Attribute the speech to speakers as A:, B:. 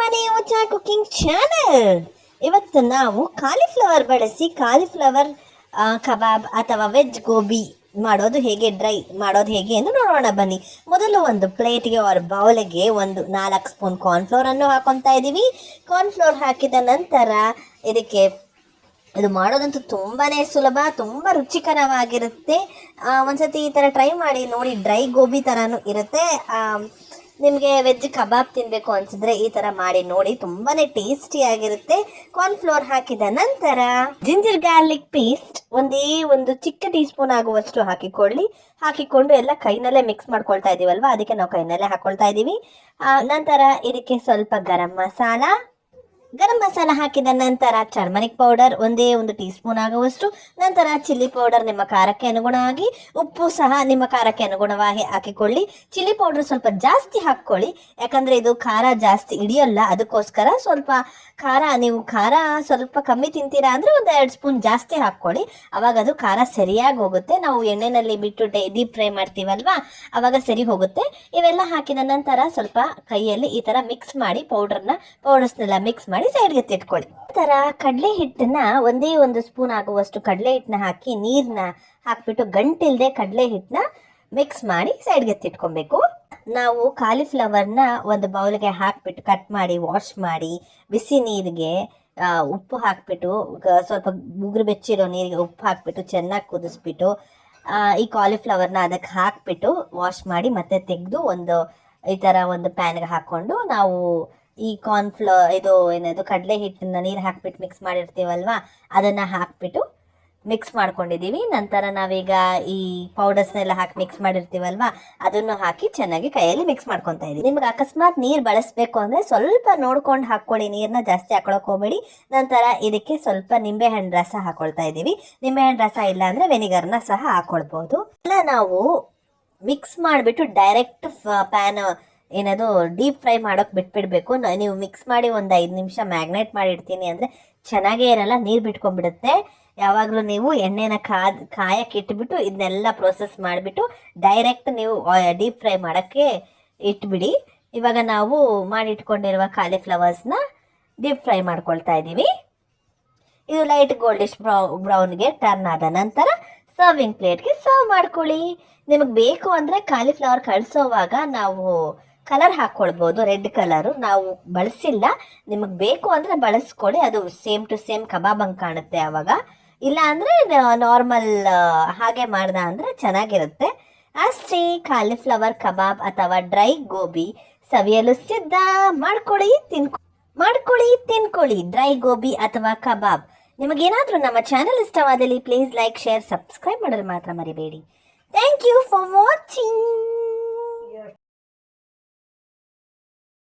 A: ಮನೆ ಊಟ cooking channel. ಇವತ್ತು ನಾವು ಕಾಲಿಫ್ಲವರ್ ಬಳಸಿ ಕಾಲಿಫ್ಲವರ್ ಕಬಾಬ್ ಅಥವಾ ವೆಜ್ ಗೋಬಿ ಮಾಡೋದು ಹೇಗೆ, ಡ್ರೈ ಮಾಡೋದು ಹೇಗೆ ಎಂದು ನೋಡೋಣ ಬನ್ನಿ. ಮೊದಲು ಒಂದು ಪ್ಲೇಟ್ಗೆ ಆರ್ ಬೌಲ್ಗೆ ಒಂದು 4 ಸ್ಪೂನ್ ಕಾರ್ನ್ಫ್ಲೋರನ್ನು ಹಾಕೊತಾ ಇದ್ದೀವಿ. ಕಾರ್ನ್ಫ್ಲೋರ್ ಹಾಕಿದ ನಂತರ ಇದಕ್ಕೆ ಇದು ಮಾಡೋದಂತೂ ತುಂಬಾ ಸುಲಭ, ತುಂಬ ರುಚಿಕರವಾಗಿರುತ್ತೆ. ಒಂದ್ಸತಿ ಈ ಥರ ಟ್ರೈ ಮಾಡಿ ನೋಡಿ. ಡ್ರೈ ಗೋಬಿ ಥರನೂ ಇರುತ್ತೆ. ನಿಮಗೆ ವೆಜ್ ಕಬಾಬ್ ತಿನ್ನಬೇಕು ಅನಿಸಿದ್ರೆ ಈ ಥರ ಮಾಡಿ ನೋಡಿ, ತುಂಬಾ ಟೇಸ್ಟಿಯಾಗಿರುತ್ತೆ. ಕಾರ್ನ್ಫ್ಲೋರ್ ಹಾಕಿದ ನಂತರ ಜಿಂಜರ್ ಗಾರ್ಲಿಕ್ ಪೇಸ್ಟ್ ಒಂದು ಚಿಕ್ಕ ಟೀ ಸ್ಪೂನ್ ಆಗುವಷ್ಟು ಹಾಕಿಕೊಂಡು ಎಲ್ಲ ಕೈನಲ್ಲೇ ಮಿಕ್ಸ್ ಮಾಡ್ಕೊಳ್ತಾ ಇದ್ದೀವಲ್ವ, ಅದಕ್ಕೆ ನಾವು ಕೈನಲ್ಲೇ ಹಾಕ್ಕೊಳ್ತಾ ಇದ್ದೀವಿ. ನಂತರ ಇದಕ್ಕೆ ಸ್ವಲ್ಪ ಗರಂ ಮಸಾಲ ಹಾಕಿದ ನಂತರ ಟರ್ಮರಿಕ್ ಪೌಡರ್ ಒಂದು ಟೀ ಸ್ಪೂನ್ ಆಗುವಷ್ಟು, ನಂತರ ಚಿಲ್ಲಿ ಪೌಡರ್ ನಿಮ್ಮ ಖಾರಕ್ಕೆ ಅನುಗುಣವಾಗಿ, ಉಪ್ಪು ಸಹ ನಿಮ್ಮ ಖಾರಕ್ಕೆ ಅನುಗುಣವಾಗಿ ಹಾಕಿಕೊಳ್ಳಿ. ಚಿಲ್ಲಿ ಪೌಡರ್ ಸ್ವಲ್ಪ ಜಾಸ್ತಿ ಹಾಕ್ಕೊಳ್ಳಿ, ಯಾಕಂದರೆ ಇದು ಖಾರ ಜಾಸ್ತಿ ಹಿಡಿಯೋಲ್ಲ, ಅದಕ್ಕೋಸ್ಕರ ಸ್ವಲ್ಪ ನೀವು ಖಾರ ಸ್ವಲ್ಪ ಕಮ್ಮಿ ತಿಂತೀರಾ ಅಂದರೆ 2 ಸ್ಪೂನ್ ಜಾಸ್ತಿ ಹಾಕ್ಕೊಳ್ಳಿ, ಅವಾಗ ಅದು ಖಾರ ಸರಿಯಾಗಿ ಹೋಗುತ್ತೆ. ನಾವು ಎಣ್ಣೆಯಲ್ಲಿ ಬಿಟ್ಟು ಡೀಪ್ ಫ್ರೈ ಮಾಡ್ತೀವಲ್ವ, ಅವಾಗ ಸರಿ ಹೋಗುತ್ತೆ. ಇವೆಲ್ಲ ಹಾಕಿದ ನಂತರ ಸ್ವಲ್ಪ ಕೈಯಲ್ಲಿ ಈ ಥರ ಮಿಕ್ಸ್ ಮಾಡಿ ಪೌಡರ್ಸ್ನೆಲ್ಲ ಮಿಕ್ಸ್ ಮಾಡಿ ಸೈಡ್ಗೆ ಎತ್ತಿಟ್ಕೊಳ್ಳಿ. ನಂತರ ಕಡಲೆ ಹಿಟ್ಟನ್ನ ಒಂದು ಸ್ಪೂನ್ ಆಗುವಷ್ಟು ಕಡಲೆ ಹಿಟ್ಟನ್ನ ಹಾಕಿ ನೀರನ್ನ ಹಾಕ್ಬಿಟ್ಟು ಗಂಟಿಲ್ದೆ ಕಡಲೆ ಹಿಟ್ಟನ್ನ ಮಿಕ್ಸ್ ಮಾಡಿ ಸೈಡ್ಗೆ ಎತ್ತಿಟ್ಕೊಬೇಕು. ನಾವು ಕಾಲಿಫ್ಲವರ್ನ ಒಂದು ಬೌಲ್ಗೆ ಹಾಕ್ಬಿಟ್ಟು ಕಟ್ ಮಾಡಿ ವಾಶ್ ಮಾಡಿ ಬಿಸಿ ನೀರಿಗೆ ಉಪ್ಪು ಹಾಕ್ಬಿಟ್ಟು ಸ್ವಲ್ಪ ಗುಗ್ರು ಬೆಚ್ಚಿರೋ ನೀರಿಗೆ ಉಪ್ಪು ಹಾಕ್ಬಿಟ್ಟು ಚೆನ್ನಾಗಿ ಕುದಿಸ್ಬಿಟ್ಟು ಈ ಕಾಲಿಫ್ಲವರ್ನ ಅದಕ್ಕೆ ಹಾಕ್ಬಿಟ್ಟು ವಾಶ್ ಮಾಡಿ ಮತ್ತೆ ತೆಗೆದು ಈ ಥರ ಒಂದು ಪ್ಯಾನ್ಗೆ ಹಾಕ್ಕೊಂಡು ನಾವು ಈ ಏನದು ಕಡಲೆ ಹಿಟ್ಟನ್ನ ನೀರು ಹಾಕ್ಬಿಟ್ಟು ಮಿಕ್ಸ್ ಮಾಡಿರ್ತೀವಲ್ವ, ಅದನ್ನು ಹಾಕ್ಬಿಟ್ಟು ಮಿಕ್ಸ್ ಮಾಡ್ಕೊಂಡಿದ್ದೀವಿ. ನಂತರ ನಾವೀಗ ಈ ಪೌಡರ್ಸ್ನೆಲ್ಲ ಹಾಕಿ ಮಿಕ್ಸ್ ಮಾಡಿರ್ತೀವಲ್ವ, ಅದನ್ನು ಹಾಕಿ ಚೆನ್ನಾಗಿ ಕೈಯಲ್ಲಿ ಮಿಕ್ಸ್ ಮಾಡ್ಕೊತಾ ಇದ್ದೀವಿ. ನಿಮ್ಗೆ ಅಕಸ್ಮಾತ್ ನೀರು ಬಳಸಬೇಕು ಅಂದರೆ ಸ್ವಲ್ಪ ನೋಡ್ಕೊಂಡು ಹಾಕ್ಕೊಳ್ಳಿ, ನೀರನ್ನ ಜಾಸ್ತಿ ಹಾಕೊಳಕ್ಕೆ ಹೋಗಬೇಡಿ. ನಂತರ ಇದಕ್ಕೆ ಸ್ವಲ್ಪ ನಿಂಬೆಹಣ್ಣು ರಸ ಹಾಕೊಳ್ತಾ ಇದ್ದೀವಿ. ನಿಂಬೆಹಣ್ಣು ರಸ ಇಲ್ಲ ಅಂದರೆ ವೆನಿಗರ್ನ ಸಹ ಹಾಕ್ಕೊಳ್ಬೋದು. ಎಲ್ಲ ನಾವು ಮಿಕ್ಸ್ ಮಾಡಿಬಿಟ್ಟು ಡೈರೆಕ್ಟ್ ಡೀಪ್ ಫ್ರೈ ಮಾಡೋಕೆ ಬಿಟ್ಬಿಡಬೇಕು. ನೀವು ಮಿಕ್ಸ್ ಮಾಡಿ 5 ನಿಮಿಷ ಮ್ಯಾಗ್ನೇಟ್ ಮಾಡಿ ಇಡ್ತೀನಿ ಅಂದರೆ ಚೆನ್ನಾಗೇ ಇರಲ್ಲ, ನೀರು ಬಿಟ್ಕೊಂಡ್ಬಿಡುತ್ತೆ. ಯಾವಾಗಲೂ ನೀವು ಎಣ್ಣೆನ ಕಾಯಕ್ಕೆ ಇಟ್ಬಿಟ್ಟು ಇದನ್ನೆಲ್ಲ ಪ್ರೋಸೆಸ್ ಮಾಡಿಬಿಟ್ಟು ಡೈರೆಕ್ಟ್ ನೀವು ಡೀಪ್ ಫ್ರೈ ಮಾಡೋಕ್ಕೆ ಇಟ್ಬಿಡಿ. ಇವಾಗ ನಾವು ಮಾಡಿಟ್ಕೊಂಡಿರುವ ಕಾಲಿಫ್ಲವರ್ಸ್ನ ಡೀಪ್ ಫ್ರೈ ಮಾಡ್ಕೊಳ್ತಾ ಇದ್ದೀವಿ. ಇದು ಲೈಟ್ ಗೋಲ್ಡಿಶ್ ಬ್ರೌನ್ಗೆ ಟರ್ನ್ ಆದ ನಂತರ ಸರ್ವಿಂಗ್ ಪ್ಲೇಟ್ಗೆ ಸರ್ವ್ ಮಾಡ್ಕೊಳ್ಳಿ. ನಿಮಗೆ ಬೇಕು ಅಂದರೆ ಕಾಲಿಫ್ಲವರ್ ಕಳಿಸೋವಾಗ ನಾವು ಕಲರ್ ಹಾಕ್ಕೊಳ್ಬೋದು, ರೆಡ್ ಕಲರು ನಾವು ಬಳಸಿಲ್ಲ. ನಿಮಗೆ ಬೇಕು ಅಂದರೆ ಬಳಸ್ಕೊಳ್ಳಿ, ಅದು ಸೇಮ್ ಟು ಸೇಮ್ ಕಬಾಬ್ ಹಂಗೆ ಕಾಣುತ್ತೆ ಆವಾಗ. ಇಲ್ಲ ಅಂದರೆ ನಾರ್ಮಲ್ ಹಾಗೆ ಮಾಡ್ದ ಅಂದರೆ ಚೆನ್ನಾಗಿರುತ್ತೆ. ಅಷ್ಟೇ, ಕಾಲಿಫ್ಲವರ್ ಕಬಾಬ್ ಅಥವಾ ಡ್ರೈ ಗೋಬಿ ಸವಿಯಲು ಸಿದ್ಧ. ಮಾಡ್ಕೊಳ್ಳಿ ತಿನ್ಕೊಳ್ಳಿ ಡ್ರೈ ಗೋಬಿ ಅಥವಾ ಕಬಾಬ್. ನಿಮಗೇನಾದರೂ ನಮ್ಮ ಚಾನಲ್ ಇಷ್ಟವಾದಲ್ಲಿ ಪ್ಲೀಸ್ ಲೈಕ್, ಶೇರ್, ಸಬ್ಸ್ಕ್ರೈಬ್ ಮಾಡೋದು ಮಾತ್ರ ಮರಿಬೇಡಿ. Thank you for watching.